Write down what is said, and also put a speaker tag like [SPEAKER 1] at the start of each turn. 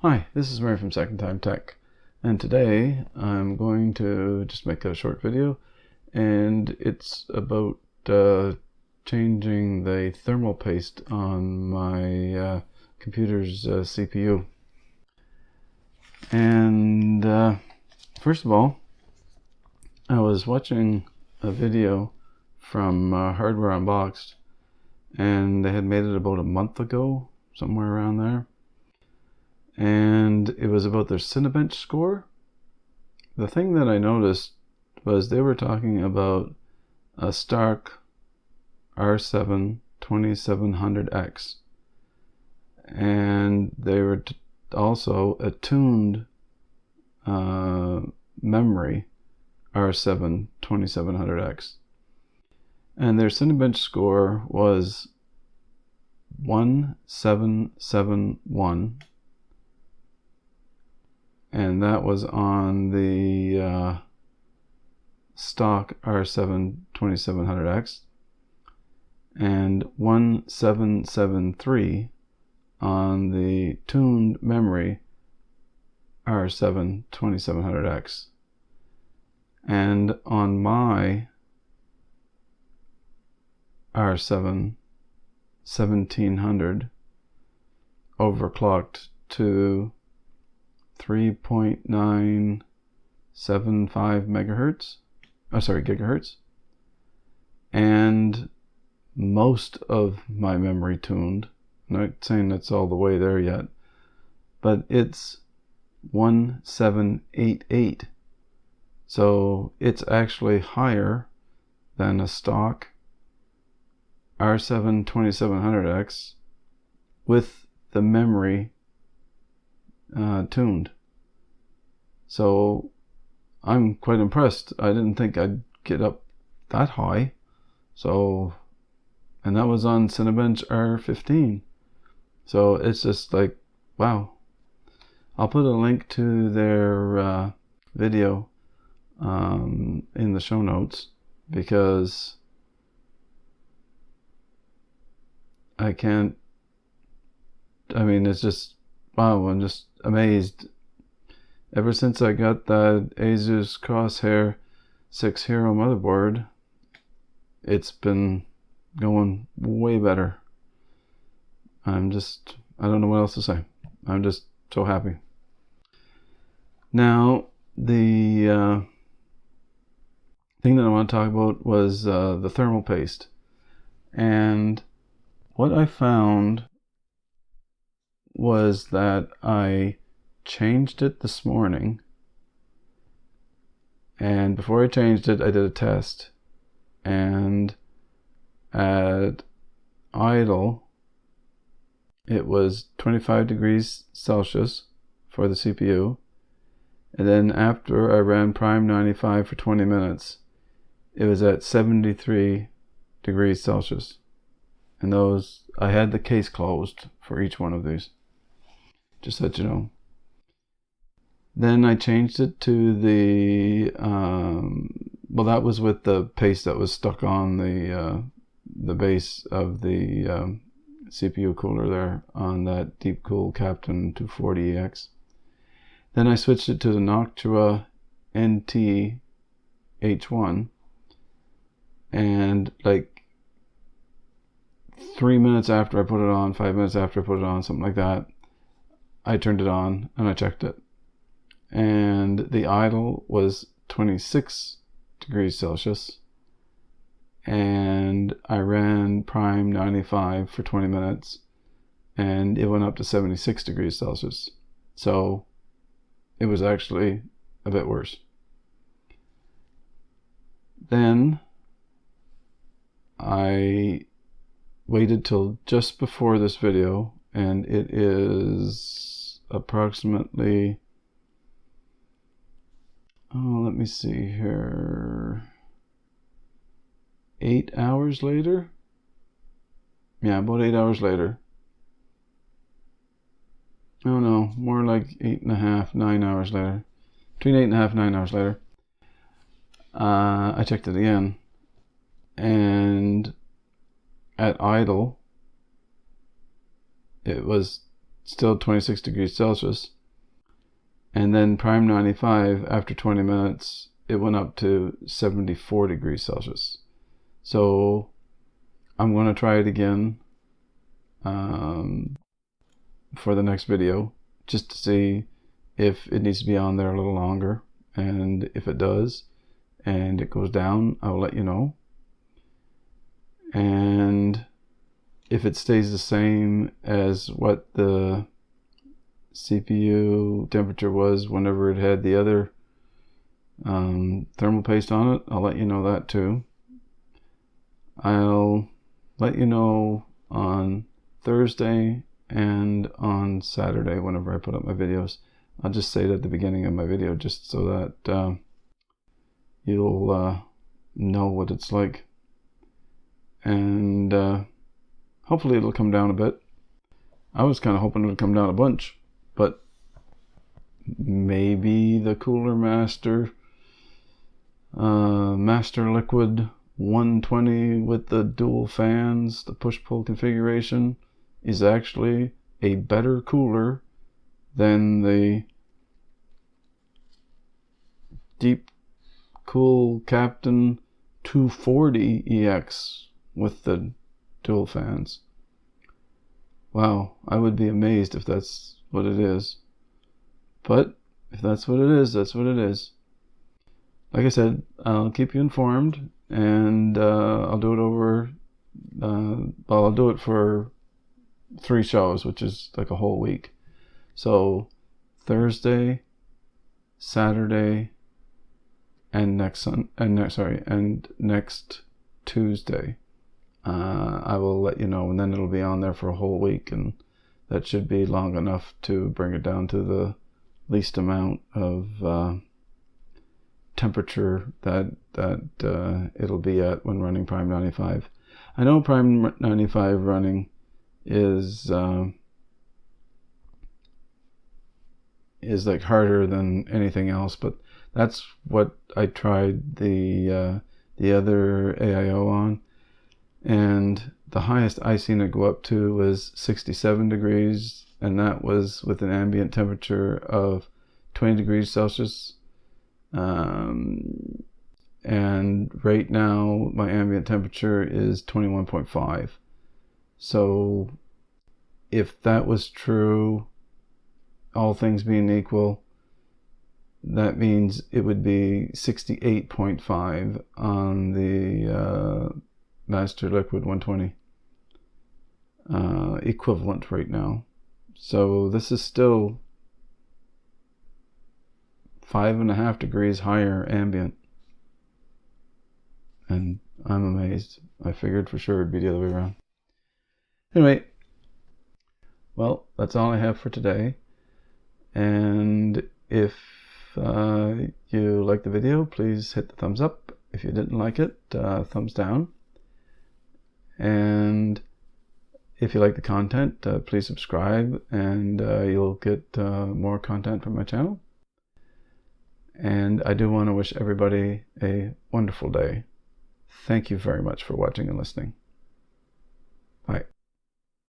[SPEAKER 1] Hi, this is Mary from Second Time Tech, and today I'm going to just make a short video, and it's about changing the thermal paste on my computer's CPU. And first of all, I was watching a video from Hardware Unboxed, and they had made it about a month ago, somewhere around there. And it was about their Cinebench score. The thing that I noticed was they were talking about a Stark R7 2700X, and they were also a tuned memory R7 2700X, and their Cinebench score was 1771. And that was on the stock R7 2700X, and 1773 on the tuned memory R7 2700X. And on my R7 1700 overclocked to 3.975 megahertz, gigahertz, and most of my memory tuned. I'm not saying it's all the way there yet, but it's 1788, so it's actually higher than a stock R7 2700X with the memory tuned. So I'm quite impressed. I didn't think I'd get up that high. So, and that was on Cinebench R15. So it's just like, wow. I'll put a link to their video in the show notes, because it's just, wow, I'm just amazed. Ever since I got that Asus Crosshair 6 Hero motherboard, it's been going way better. I don't know what else to say. I'm just so happy. Now, the thing that I want to talk about was the thermal paste. And what I found was that I changed it this morning, and before I changed it I did a test, and at idle it was 25 degrees Celsius for the CPU, and then after I ran Prime 95 for 20 minutes it was at 73 degrees Celsius. And those, I had the case closed for each one of these, just so that you know. Then I changed it to the, well, that was with the paste that was stuck on the base of the CPU cooler there on that DeepCool Captain 240EX. Then I switched it to the Noctua NT H1, and like 3 minutes after I put it on, 5 minutes after I put it on, something like that, I turned it on and I checked it. And the idle was 26 degrees Celsius. And I ran Prime 95 for 20 minutes and it went up to 76 degrees Celsius. So it was actually a bit worse. Then I waited till just before this video, and it is approximately, let me see here, 8 hours later. Yeah, about 8 hours later. Oh no, more like 8.5, 9 hours later. Between 8.5 and 9 hours later, I checked it again, and at idle it was still 26 degrees Celsius. And then Prime 95, after 20 minutes, it went up to 74 degrees Celsius. So I'm going to try it again for the next video, just to see if it needs to be on there a little longer. And if it does, and it goes down, I'll let you know. And if it stays the same as what the CPU temperature was whenever it had the other thermal paste on it, I'll let you know that too. I'll let you know on Thursday and on Saturday whenever I put up my videos. I'll just say it at the beginning of my video just so that you'll know what it's like. And hopefully it'll come down a bit. I was kind of hoping it would come down a bunch, but maybe the Cooler Master Liquid 120 with the dual fans, the push-pull configuration, is actually a better cooler than the DeepCool Captain 240 EX with the dual fans. Wow, I would be amazed if that's what it is. But if that's what it is, that's what it is. Like I said, I'll keep you informed, and I'll do it over, I'll do it for 3 shows, which is like a whole week. So Thursday, Saturday, and next Tuesday. I will let you know, and then it'll be on there for a whole week, and that should be long enough to bring it down to the least amount of temperature that it'll be at when running Prime 95. I know Prime 95 running is like harder than anything else, but that's what I tried the other AIO on, and the highest I seen it go up to was 67 degrees, and that was with an ambient temperature of 20 degrees Celsius. And right now my ambient temperature is 21.5. So if that was true, all things being equal, that means it would be 68.5 on the Master Liquid 120 equivalent right now. So this is still 5.5 degrees higher ambient, and I'm amazed. I figured for sure it'd be the other way around. Anyway, well, that's all I have for today. And if you like the video, please hit the thumbs up. If you didn't like it, thumbs down. And if you like the content, please subscribe, and you'll get more content from my channel. And I do want to wish everybody a wonderful day. Thank you very much for watching and listening. Bye.